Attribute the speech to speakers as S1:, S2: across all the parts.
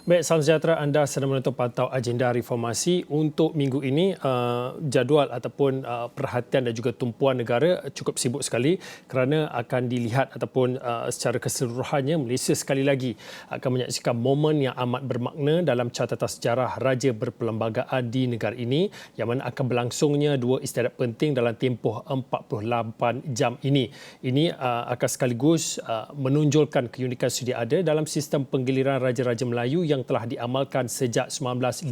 S1: Baik, salam sejahtera. Anda sedang menonton pantau agenda reformasi untuk minggu ini. Jadual ataupun perhatian dan juga tumpuan negara cukup sibuk sekali kerana akan dilihat ataupun secara keseluruhannya Malaysia sekali lagi akan menyaksikan momen yang amat bermakna dalam catatan sejarah Raja Berperlembagaan di negara ini yang mana akan berlangsungnya dua istiadat penting dalam tempoh 48 jam ini. Ini akan sekaligus menonjolkan keunikan sedia ada dalam sistem penggiliran Raja-Raja Melayu yang telah diamalkan sejak 1957.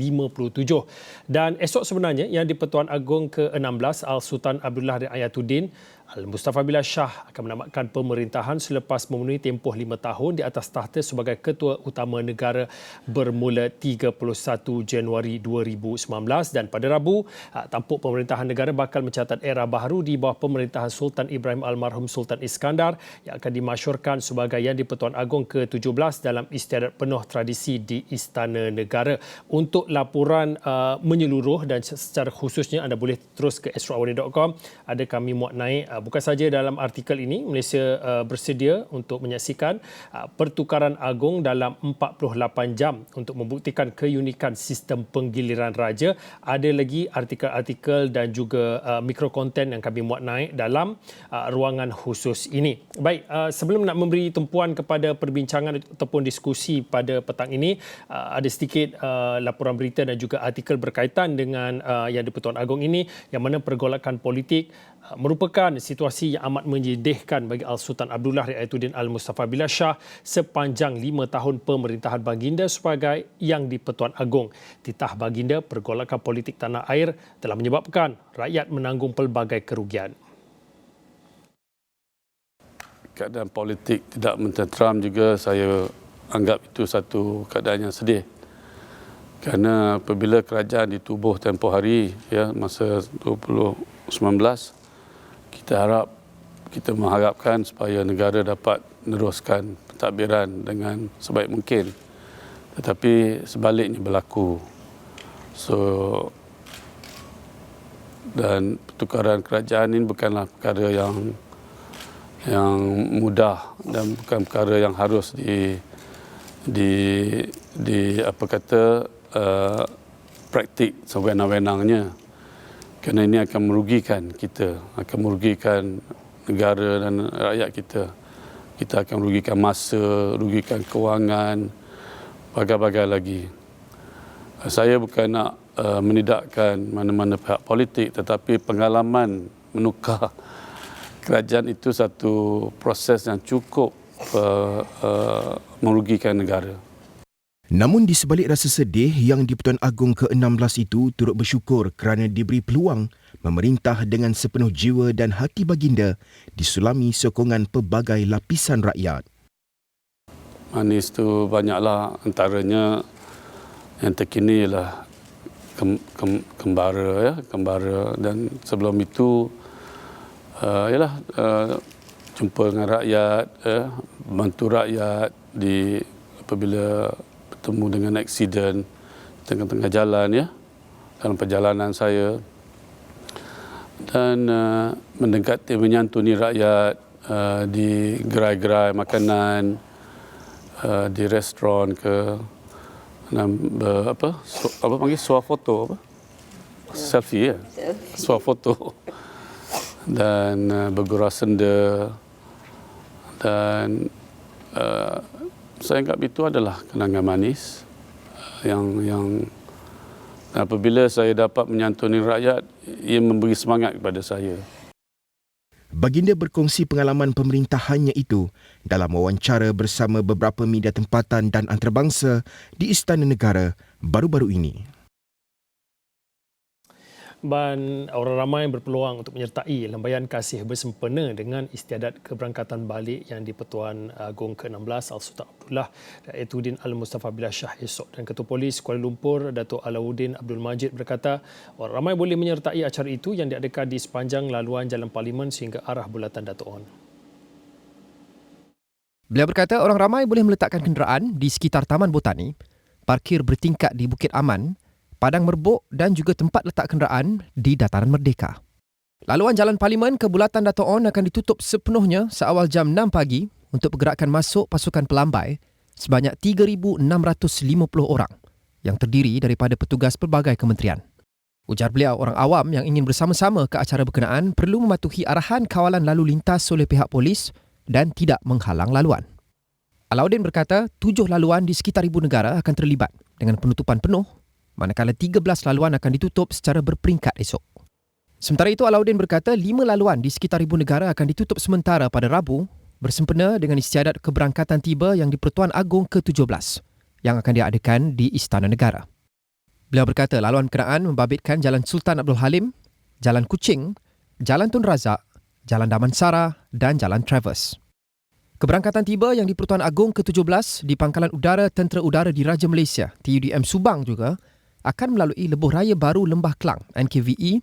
S1: Dan esok sebenarnya Yang di-Pertuan Agong ke-16 Al-Sultan Abdullah bin Ayatuddin Al-Mustafa Billah Shah akan menamatkan pemerintahan selepas memenuhi tempoh 5 tahun di atas tahta sebagai Ketua Utama Negara bermula 31 Januari 2019 dan pada Rabu, tampuk pemerintahan negara bakal mencatat era baharu di bawah pemerintahan Sultan Ibrahim Almarhum Sultan Iskandar yang akan dimasyurkan sebagai Yang di-Pertuan Agong ke-17 dalam istiadat penuh tradisi di Istana Negara. Untuk laporan menyeluruh dan secara khususnya anda boleh terus ke astroawani.com. Ada kami muat naik bukan saja dalam artikel ini, Malaysia bersedia untuk menyaksikan pertukaran agung dalam 48 jam untuk membuktikan keunikan sistem penggiliran raja. Ada lagi artikel-artikel dan juga mikrokonten yang kami muat naik dalam ruangan khusus ini. Baik, sebelum nak memberi tumpuan kepada perbincangan ataupun diskusi pada petang ini, ada sedikit laporan berita dan juga artikel berkaitan dengan Yang di-Pertuan Agong ini yang mana pergolakan politik merupakan situasi yang amat menyedihkan bagi Al-Sultan Abdullah bin Ayatuddin Al-Mustafa Billah Shah sepanjang 5 tahun pemerintahan baginda sebagai Yang di-Pertuan Agong. Titah baginda, pergolakan politik tanah air telah menyebabkan rakyat menanggung pelbagai kerugian.
S2: Keadaan politik tidak mententeram juga saya anggap itu satu keadaan yang sedih. Kerana apabila kerajaan ditubuh tempoh hari masa 2019, kita mengharapkan supaya negara dapat meneruskan pentadbiran dengan sebaik mungkin. Tetapi sebaliknya berlaku. Dan pertukaran kerajaan ini bukanlah perkara yang mudah dan bukan perkara yang harus praktik sewenang-wenangnya. Kerana ini akan merugikan kita, akan merugikan negara dan rakyat kita. Kita akan merugikan masa, rugikan kewangan, bagai-bagai lagi. Saya bukan nak menidakkan mana-mana pihak politik, tetapi pengalaman menukar kerajaan itu satu proses yang cukup merugikan negara.
S3: Namun di sebalik rasa sedih, Yang di-Pertuan Agong ke-16 itu turut bersyukur kerana diberi peluang memerintah dengan sepenuh jiwa dan hati baginda disulami sokongan pelbagai lapisan rakyat.
S2: Manis tu banyaklah, antaranya yang terkini ialah kembara dan sebelum itu jumpa dengan rakyat, bantu rakyat apabila bertemu dengan aksiden tengah-tengah jalan dalam perjalanan saya, dan mendekati menyantuni rakyat di gerai-gerai makanan, di restoran swafoto selfie swafoto dan bergurau senda, dan saya anggap itu adalah kenangan manis yang apabila saya dapat menyantuni rakyat, ia memberi semangat kepada saya.
S3: Baginda berkongsi pengalaman pemerintahannya itu dalam wawancara bersama beberapa media tempatan dan antarabangsa di Istana Negara baru-baru ini.
S1: Dan orang ramai berpeluang untuk menyertai lambaian kasih bersempena dengan istiadat keberangkatan balik Yang di-Pertuan Agong ke-16 Al-Sultan Abdullah bin Ayatuddin Al-Mustafa Billah Shah esok. Dan Ketua Polis Kuala Lumpur, Datuk Alauddin Abdul Majid berkata, orang ramai boleh menyertai acara itu yang diadakan di sepanjang laluan Jalan Parlimen sehingga arah bulatan Dato' On.
S4: Beliau berkata orang ramai boleh meletakkan kenderaan di sekitar Taman Botani, parkir bertingkat di Bukit Aman, Padang Merbuk dan juga tempat letak kenderaan di Dataran Merdeka. Laluan Jalan Parlimen ke bulatan Dato' On akan ditutup sepenuhnya seawal jam 6 pagi untuk pergerakan masuk pasukan pelambai sebanyak 3,650 orang yang terdiri daripada petugas pelbagai kementerian. Ujar beliau, orang awam yang ingin bersama-sama ke acara berkenaan perlu mematuhi arahan kawalan lalu lintas oleh pihak polis dan tidak menghalang laluan. Alauddin berkata 7 laluan di sekitar ibu negara akan terlibat dengan penutupan penuh, manakala 13 laluan akan ditutup secara berperingkat esok. Sementara itu, Alauddin berkata 5 laluan di sekitar ibu negara akan ditutup sementara pada Rabu bersempena dengan istiadat keberangkatan tiba yang di-Pertuan Agong ke-17 yang akan diadakan di Istana Negara. Beliau berkata laluan berkenaan membabitkan Jalan Sultan Abdul Halim, Jalan Kuching, Jalan Tun Razak, Jalan Damansara dan Jalan Travers. Keberangkatan tiba yang di-Pertuan Agong ke-17 di Pangkalan Udara Tentera Udara Diraja Malaysia, TUDM Subang juga, akan melalui Lebuh Raya Baru Lembah Klang, NKVE,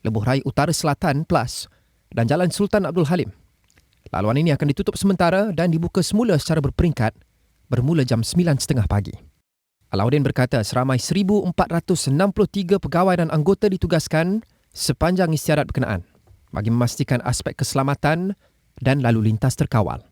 S4: Lebuh Raya Utara Selatan Plus dan Jalan Sultan Abdul Halim. Laluan ini akan ditutup sementara dan dibuka semula secara berperingkat bermula jam 9.30 pagi. Alauddin berkata seramai 1,463 pegawai dan anggota ditugaskan sepanjang istiadat berkenaan bagi memastikan aspek keselamatan dan lalu lintas terkawal.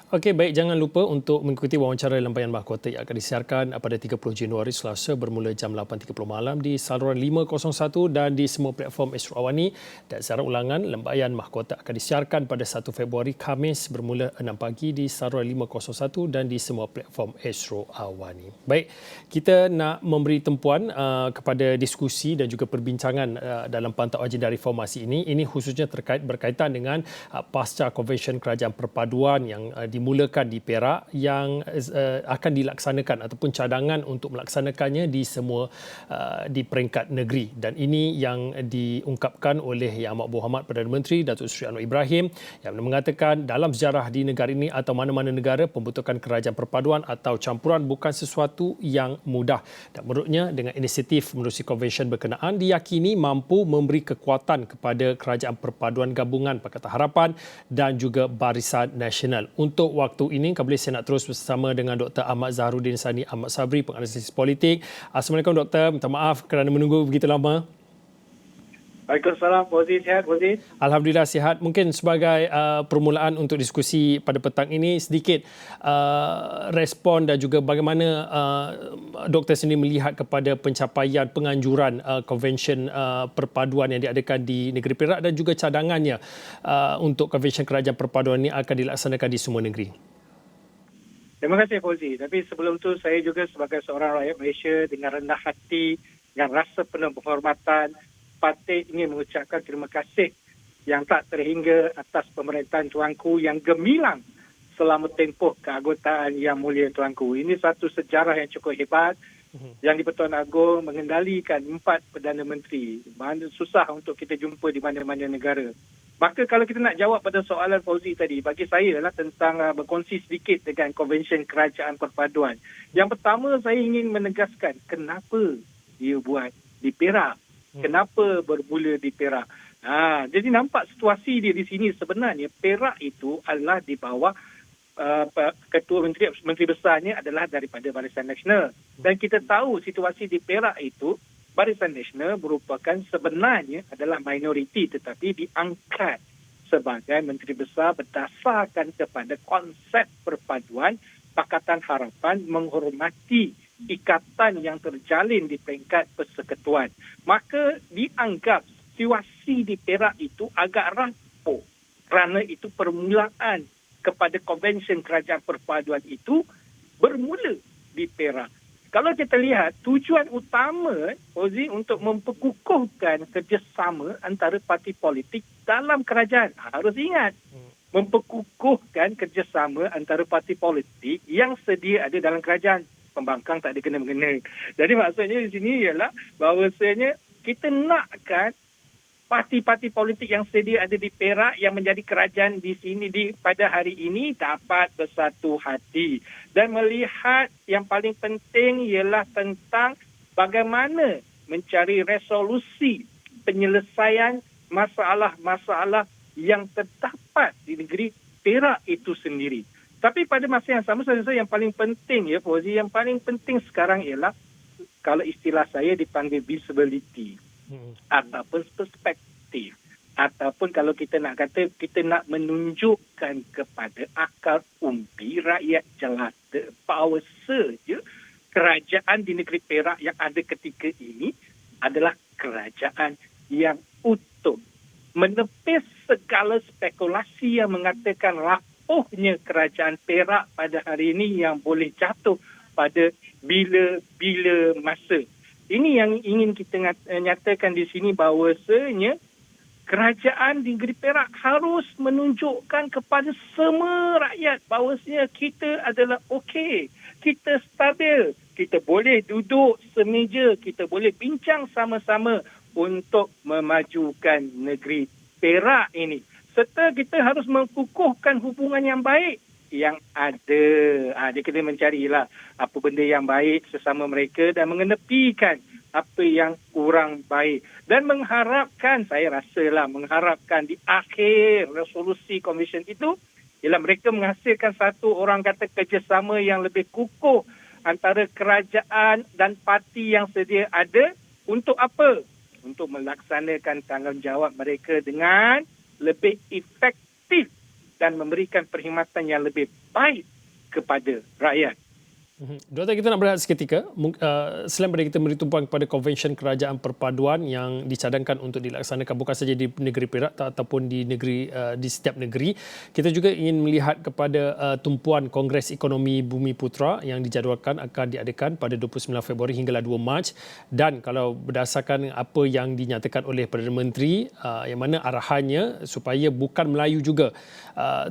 S1: Okey, baik, jangan lupa untuk mengikuti wawancara lampayan Mahkota yang akan disiarkan pada 30 Januari Selasa bermula jam 8.30 malam di saluran 501 dan di semua platform Astro Awani, dan siaran ulangan lampayan Mahkota akan disiarkan pada 1 Februari Khamis bermula 6 pagi di saluran 501 dan di semua platform Astro Awani. Baik, kita nak memberi tempuan kepada diskusi dan juga perbincangan dalam pantau agenda reformasi ini. Ini khususnya berkaitan dengan pasca Konvensyen Kerajaan Perpaduan yang dimulakan di Perak yang akan dilaksanakan ataupun cadangan untuk melaksanakannya di semua di peringkat negeri, dan ini yang diungkapkan oleh Yang Amat Berhormat Perdana Menteri Datuk Seri Anwar Ibrahim yang mengatakan dalam sejarah di negara ini atau mana-mana negara pembentukan kerajaan perpaduan atau campuran bukan sesuatu yang mudah, dan menurutnya dengan inisiatif menerusi konvensyen berkenaan diyakini mampu memberi kekuatan kepada kerajaan perpaduan gabungan Pakatan Harapan dan juga Barisan Nasional. Untuk waktu ini, kembali saya nak terus bersama dengan Dr. Ahmad Zaharuddin Sani Ahmad Sabri, penganalisis politik. Assalamualaikum Doktor, minta maaf kerana menunggu begitu lama.
S5: Waalaikumsalam, Fauzi, sihat Fauzi?
S1: Alhamdulillah sihat. Mungkin sebagai permulaan untuk diskusi pada petang ini, sedikit respon dan juga bagaimana Doktor sendiri melihat kepada pencapaian penganjuran konvensyen perpaduan yang diadakan di negeri Perak dan juga cadangannya untuk konvensyen kerajaan perpaduan ini akan dilaksanakan di semua negeri.
S5: Terima kasih Fauzi. Tapi sebelum itu saya juga sebagai seorang rakyat Malaysia dengan rendah hati, dengan rasa penuh penghormatan, patut ingin mengucapkan terima kasih yang tak terhingga atas pemerintahan tuanku yang gemilang selama tempoh keanggotaan Yang Mulia tuanku. Ini satu sejarah yang cukup hebat. Yang di-Pertuan Agong mengendalikan 4 Perdana Menteri. Susah untuk kita jumpa di mana-mana negara. Maka kalau kita nak jawab pada soalan Fauzi tadi, bagi saya adalah tentang berkongsi sedikit dengan Konvensyen Kerajaan Perpaduan. Yang pertama, saya ingin menegaskan kenapa dia buat di Perak. Kenapa bermula di Perak. Jadi nampak situasi dia di sini. Sebenarnya Perak itu adalah di bawah ketua menteri besarnya adalah daripada Barisan Nasional. Dan kita tahu situasi di Perak itu, Barisan Nasional merupakan sebenarnya adalah minoriti tetapi diangkat sebagai Menteri Besar berdasarkan kepada konsep perpaduan Pakatan Harapan menghormati ikatan yang terjalin di peringkat persekutuan. Maka dianggap situasi di Perak itu agak rapuh kerana itu permulaan kepada Konvensyen Kerajaan Perpaduan itu bermula di Perak. Kalau kita lihat, tujuan utama Fauzi untuk memperkukuhkan kerjasama antara parti politik dalam kerajaan. Harus ingat, memperkukuhkan kerjasama antara parti politik yang sedia ada dalam kerajaan. Pembangkang tak ada kena-mengena. Jadi maksudnya di sini ialah bahawasanya kita nakkan parti-parti politik yang sedia ada di Perak yang menjadi kerajaan di sini pada hari ini dapat bersatu hati dan melihat yang paling penting ialah tentang bagaimana mencari resolusi penyelesaian masalah-masalah yang terdapat di negeri Perak itu sendiri. Tapi pada masa yang sama, saya rasa yang paling penting ya Fauzi, yang paling penting sekarang ialah kalau istilah saya dipanggil visibility ataupun perspektif, ataupun kalau kita nak kata kita nak menunjukkan kepada akal umbi rakyat jelata bahawa saja kerajaan di negeri Perak yang ada ketika ini adalah kerajaan yang utuh, menepis segala spekulasi yang mengatakan rapuhnya kerajaan Perak pada hari ini yang boleh jatuh pada bila-bila masa. Ini yang ingin kita nyatakan di sini bahawasanya kerajaan di negeri Perak harus menunjukkan kepada semua rakyat bahawasanya kita adalah okey, kita stabil, kita boleh duduk semeja, kita boleh bincang sama-sama untuk memajukan negeri Perak ini. Serta kita harus mengukuhkan hubungan yang baik yang ada. Dia kena mencarilah apa benda yang baik sesama mereka dan mengenepikan apa yang kurang baik. Dan mengharapkan, saya rasalah mengharapkan di akhir resolusi komisen itu, ialah mereka menghasilkan satu orang kata kerjasama yang lebih kukuh antara kerajaan dan parti yang sedia ada. Untuk apa? Untuk melaksanakan tanggungjawab mereka dengan lebih efektif dan memberikan perkhidmatan yang lebih baik kepada rakyat.
S1: Doktor, kita nak berehat seketika. Selain daripada kita memberi tumpuan kepada Konvensyen Kerajaan Perpaduan yang dicadangkan untuk dilaksanakan bukan saja di negeri Perak ataupun di setiap negeri, kita juga ingin melihat kepada tumpuan Kongres Ekonomi Bumi Putra yang dijadualkan akan diadakan pada 29 Februari hinggalah 2 Mac. Dan kalau berdasarkan apa yang dinyatakan oleh Perdana Menteri, yang mana arahannya supaya bukan Melayu juga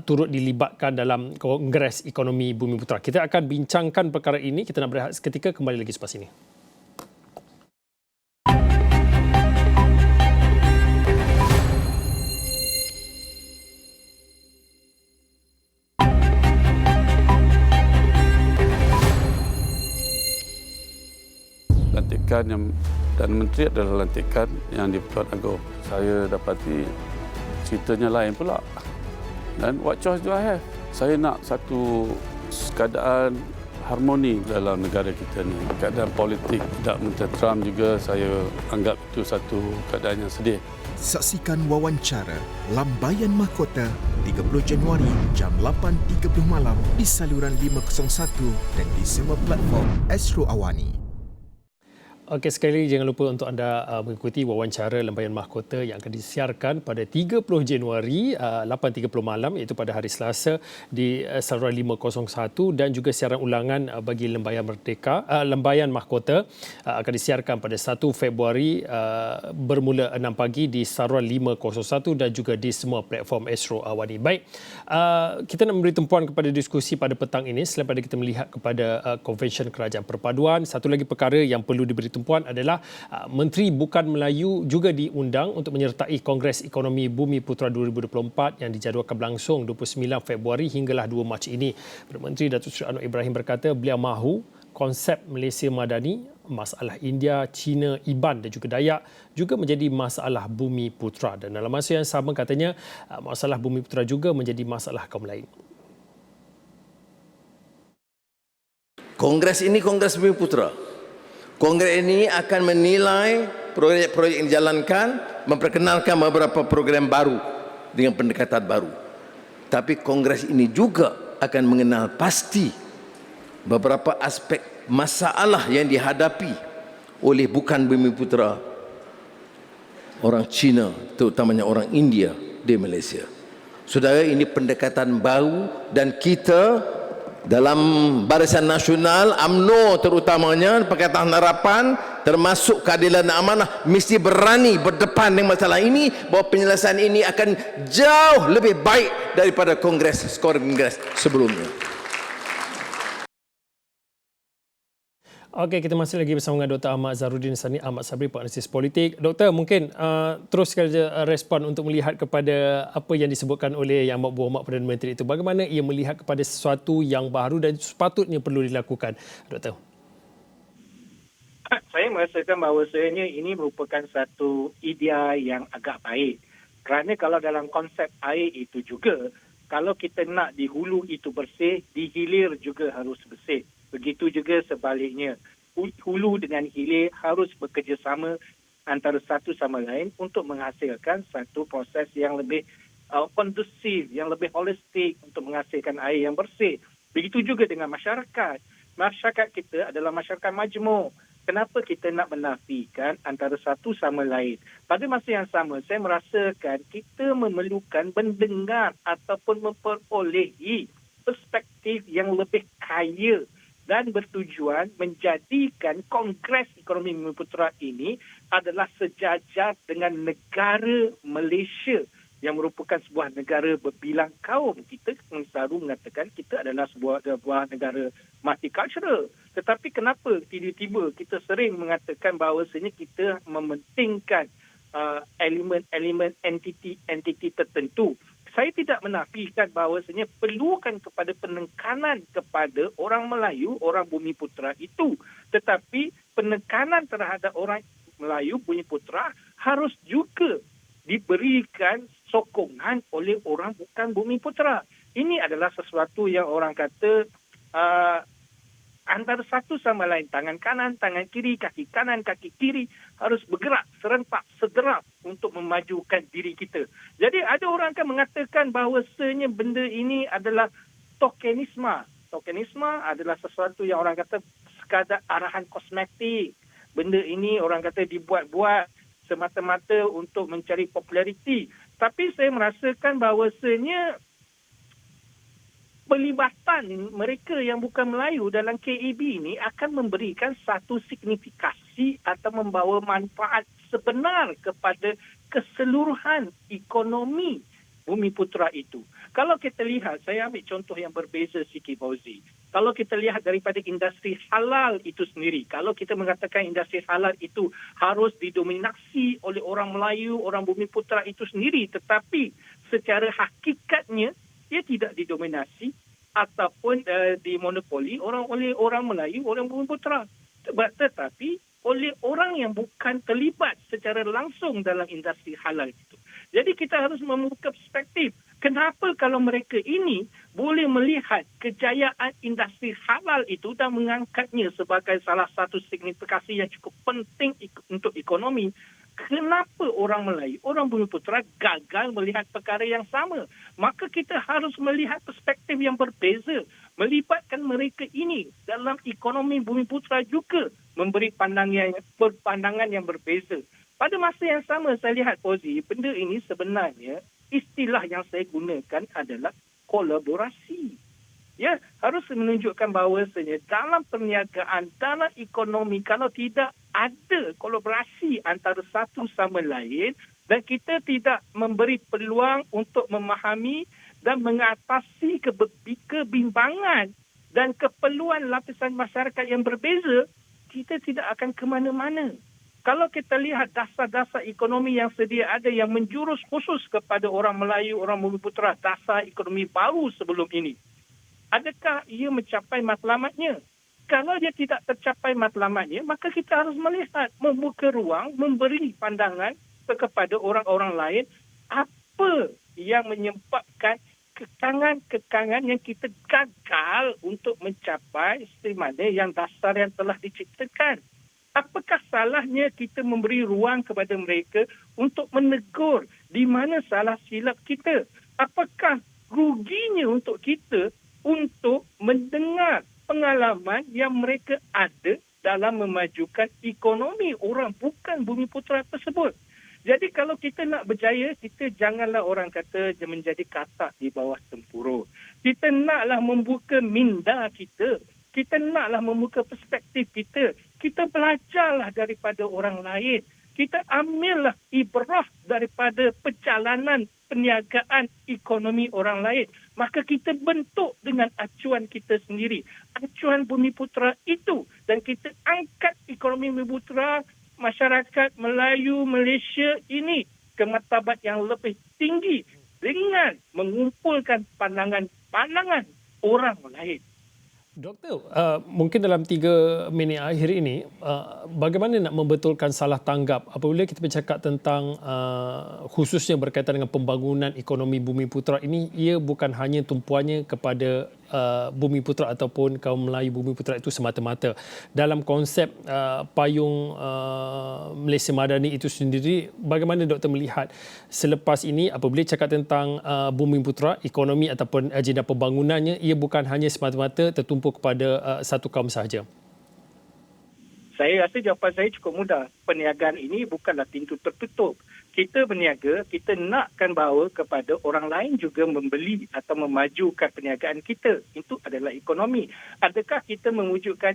S1: turut dilibatkan dalam Kongres Ekonomi Bumi Putra. Kita akan bincangkan perkara ini. Kita nak berehat seketika, kembali lagi selepas ini.
S2: Lantikan yang dan menteri adalah lantikan yang di-Pertuan Agong. Saya dapati ceritanya lain pula. Dan what choice do I have? Saya nak satu keadaan harmoni dalam negara kita ni. Keadaan politik tidak mententeram juga saya anggap itu satu keadaan yang sedih.
S3: Saksikan wawancara Lambaian Mahkota 30 Januari jam 8.30 malam di saluran 501 dan di semua platform Astro Awani.
S1: Okey, sekali lagi jangan lupa untuk anda mengikuti wawancara Lambaian Mahkota yang akan disiarkan pada 30 Januari 8.30 malam, iaitu pada hari Selasa di saluran 501, dan juga siaran ulangan bagi Lambaian Mahkota akan disiarkan pada 1 Februari bermula 6 pagi di saluran 501 dan juga di semua platform Astro Awani. Baik, kita nak memberi tumpuan kepada diskusi pada petang ini selain pada kita melihat kepada Konvensyen Kerajaan Perpaduan. Satu lagi perkara yang perlu diberi tumpuan adalah Menteri Bukan Melayu juga diundang untuk menyertai Kongres Ekonomi Bumi Putra 2024 yang dijadualkan berlangsung 29 Februari hinggalah 2 Mac ini. Perdana Menteri Datuk Seri Anwar Ibrahim berkata beliau mahu konsep Malaysia Madani, masalah India, Cina, Iban dan juga Dayak juga menjadi masalah Bumi Putra. Dan dalam masa yang sama katanya masalah Bumi Putra juga menjadi masalah kaum lain.
S6: Kongres ini Kongres Bumi Putra. Kongres ini akan menilai proyek-proyek yang dijalankan, memperkenalkan beberapa program baru dengan pendekatan baru. Tapi Kongres ini juga akan mengenal pasti beberapa aspek masalah yang dihadapi oleh bukan Bumiputera, orang Cina, terutamanya orang India di Malaysia. Saudara, ini pendekatan baru dan kita dalam Barisan Nasional, UMNO terutamanya, Pakatan Harapan, termasuk Keadilan dan Amanah, mesti berani berdepan dengan masalah ini, bahawa penyelesaian ini akan jauh lebih baik daripada skor kongres sebelumnya.
S1: Okey, kita masih lagi bersama dengan Dr. Ahmad Zahrudin Sani Ahmad Sabri, penganalisis politik. Doktor, mungkin terus saja respon untuk melihat kepada apa yang disebutkan oleh Yang Amat Berhormat Perdana Menteri itu. Bagaimana ia melihat kepada sesuatu yang baru dan sepatutnya perlu dilakukan, Doktor?
S5: Saya merasakan bahawasanya ini merupakan satu idea yang agak baik. Kerana kalau dalam konsep air itu juga, kalau kita nak di hulu itu bersih, di hilir juga harus bersih. Begitu juga sebaliknya. Hulu dengan hilir harus bekerjasama antara satu sama lain untuk menghasilkan satu proses yang lebih kondusif, yang lebih holistik untuk menghasilkan air yang bersih. Begitu juga dengan masyarakat. Masyarakat kita adalah masyarakat majmuk. Kenapa kita nak menafikan antara satu sama lain? Pada masa yang sama, saya merasakan kita memerlukan mendengar ataupun memperolehi perspektif yang lebih kaya dan bertujuan menjadikan Kongres Ekonomi Bumiputera ini adalah sejajar dengan negara Malaysia yang merupakan sebuah negara berbilang kaum. Kita selalu mengatakan kita adalah sebuah negara multicultural. Tetapi kenapa tiba-tiba kita sering mengatakan bahawasanya kita mementingkan elemen-elemen entiti tertentu? Saya tidak menafikan bahawasanya perlukan kepada penekanan kepada orang Melayu, orang Bumiputera itu. Tetapi penekanan terhadap orang Melayu Bumiputera harus juga diberikan sokongan oleh orang bukan Bumiputera. Ini adalah sesuatu yang orang kata antara satu sama lain, tangan kanan, tangan kiri, kaki kanan, kaki kiri harus bergerak serentak, sederap untuk memajukan diri kita. Jadi ada orang akan mengatakan bahawasanya benda ini adalah tokenisme. Tokenisme adalah sesuatu yang orang kata sekadar arahan kosmetik. Benda ini orang kata dibuat-buat semata-mata untuk mencari populariti. Tapi saya merasakan bahawasanya pelibatan mereka yang bukan Melayu dalam KEB ini akan memberikan satu signifikasi atau membawa manfaat sebenar kepada keseluruhan ekonomi Bumiputera itu. Kalau kita lihat, saya ambil contoh yang berbeza sikit, Fauzi. Kalau kita lihat daripada industri halal itu sendiri, kalau kita mengatakan industri halal itu harus didominasi oleh orang Melayu, orang Bumiputera itu sendiri, tetapi secara hakikatnya ia tidak didominasi ataupun dimonopoli oleh orang Melayu, orang Bumiputera. Tetapi oleh orang yang bukan terlibat secara langsung dalam industri halal itu. Jadi kita harus membuka perspektif. Kenapa kalau mereka ini boleh melihat kejayaan industri halal itu dan mengangkatnya sebagai salah satu signifikasi yang cukup penting untuk ekonomi, kenapa orang Melayu, orang Bumiputera gagal melihat perkara yang sama? Maka kita harus melihat perspektif yang berbeza. Melibatkan mereka ini dalam ekonomi Bumiputera juga memberi pandangan yang berbeza. Pada masa yang sama saya lihat, Fauzi, benda ini sebenarnya istilah yang saya gunakan adalah kolaborasi. Ya, harus menunjukkan bahawasanya dalam perniagaan, dalam ekonomi, kalau tidak ada kolaborasi antara satu sama lain dan kita tidak memberi peluang untuk memahami dan mengatasi kebimbangan dan keperluan lapisan masyarakat yang berbeza, kita tidak akan ke mana-mana. Kalau kita lihat dasar-dasar ekonomi yang sedia ada yang menjurus khusus kepada orang Melayu, orang Bumiputera, dasar ekonomi baru sebelum ini, adakah ia mencapai matlamatnya? Kalau dia tidak tercapai matlamatnya, maka kita harus melihat, membuka ruang, memberi pandangan kepada orang-orang lain apa yang menyebabkan kekangan-kekangan yang kita gagal untuk mencapai seperti mana yang dasar yang telah diciptakan. Apakah salahnya kita memberi ruang kepada mereka untuk menegur Di mana salah silap kita? Apakah ruginya untuk kita untuk mendengar pengalaman yang mereka ada dalam memajukan ekonomi orang bukan Bumiputera tersebut? Jadi kalau kita nak berjaya, kita janganlah orang kata menjadi katak di bawah tempurung. Kita naklah membuka minda kita. Kita naklah membuka perspektif kita. Kita belajarlah daripada orang lain. Kita ambillah ibrah daripada perjalanan perniagaan ekonomi orang lain. Maka kita bentuk dengan acuan kita sendiri. Acuan Bumiputera itu. Dan kita angkat ekonomi Bumiputera masyarakat Melayu Malaysia ini ke martabat yang lebih tinggi dengan mengumpulkan pandangan-pandangan orang lain.
S1: Doktor, mungkin dalam 3 minit akhir ini, bagaimana nak membetulkan salah tanggap apabila kita bercakap tentang khususnya berkaitan dengan pembangunan ekonomi Bumiputera ini, ia bukan hanya tumpuannya kepada Bumiputera ataupun kaum Melayu Bumiputera itu semata-mata. Dalam konsep payung Malaysia Madani itu sendiri, bagaimana doktor melihat selepas ini apabila cakap tentang Bumiputera, ekonomi ataupun agenda pembangunannya, ia bukan hanya semata-mata tertumpu kepada satu kaum sahaja?
S5: Saya rasa jawapan saya cukup mudah. Perniagaan ini bukanlah pintu tertutup. Kita berniaga, kita nakkan bahawa kepada orang lain juga membeli atau memajukan perniagaan kita. Itu adalah ekonomi. Adakah kita mewujudkan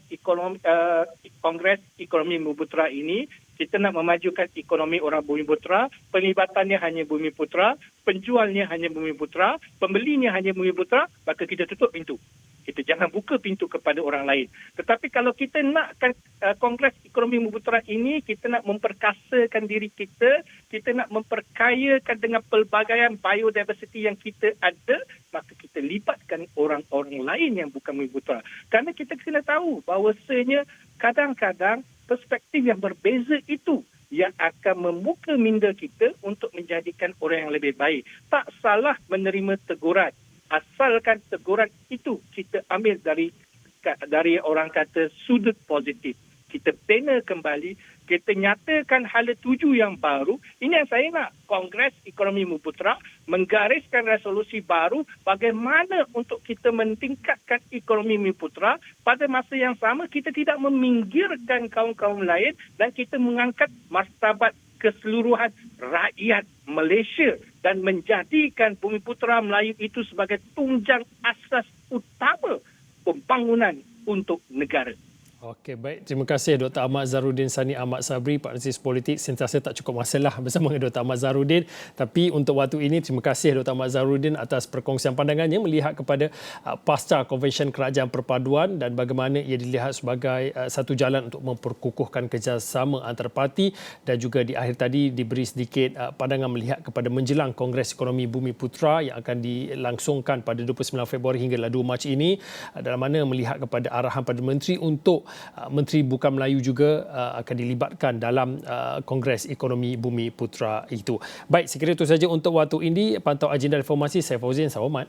S5: Kongres Ekonomi Bumiputera ini, kita nak memajukan ekonomi orang Bumiputera, penlibatannya hanya Bumiputera, penjualnya hanya Bumiputera, pembelinya hanya Bumiputera, maka kita tutup pintu. Kita jangan buka pintu kepada orang lain. Tetapi kalau kita nakkan Kongres Ekonomi Bumiputera ini, kita nak memperkasakan diri kita, kita nak memperkayakan dengan pelbagai biodiversity yang kita ada, maka kita libatkan orang-orang lain yang bukan Bumiputera. Kerana kita kena tahu bahawasanya kadang-kadang perspektif yang berbeza itu yang akan membuka minda kita untuk menjadikan orang yang lebih baik. Tak salah menerima teguran. Asalkan teguran itu kita ambil dari orang kata sudut positif. Kita bina kembali, kita nyatakan hala tuju yang baru. Ini yang saya nak. Kongres Ekonomi Bumiputera menggariskan resolusi baru bagaimana untuk kita meningkatkan ekonomi Bumiputera. Pada masa yang sama, kita tidak meminggirkan kaum-kaum lain dan kita mengangkat martabat keseluruhan rakyat Malaysia dan menjadikan Bumiputera Melayu itu sebagai tunjang asas utama pembangunan untuk negara.
S1: Okey, baik. Terima kasih Dr. Ahmad Zahrudin Sani Ahmad Sabri, Pak Analisis Politik. Sentiasa tak cukup masalah bersama dengan Dr. Ahmad Zahrudin. Tapi untuk waktu ini, terima kasih Dr. Ahmad Zahrudin atas perkongsian pandangannya melihat kepada pasca Konvensyen Kerajaan Perpaduan dan bagaimana ia dilihat sebagai satu jalan untuk memperkukuhkan kerjasama antar parti, dan juga di akhir tadi diberi sedikit pandangan melihat kepada menjelang Kongres Ekonomi Bumiputera yang akan dilangsungkan pada 29 Februari hingga 2 Mac ini, dalam mana melihat kepada arahan Perdana Menteri untuk Menteri Bukan Melayu juga akan dilibatkan dalam Kongres Ekonomi Bumiputera itu. Baik, sekiranya itu saja untuk waktu ini. Pantau agenda informasi, saya Fauzin. Selamat.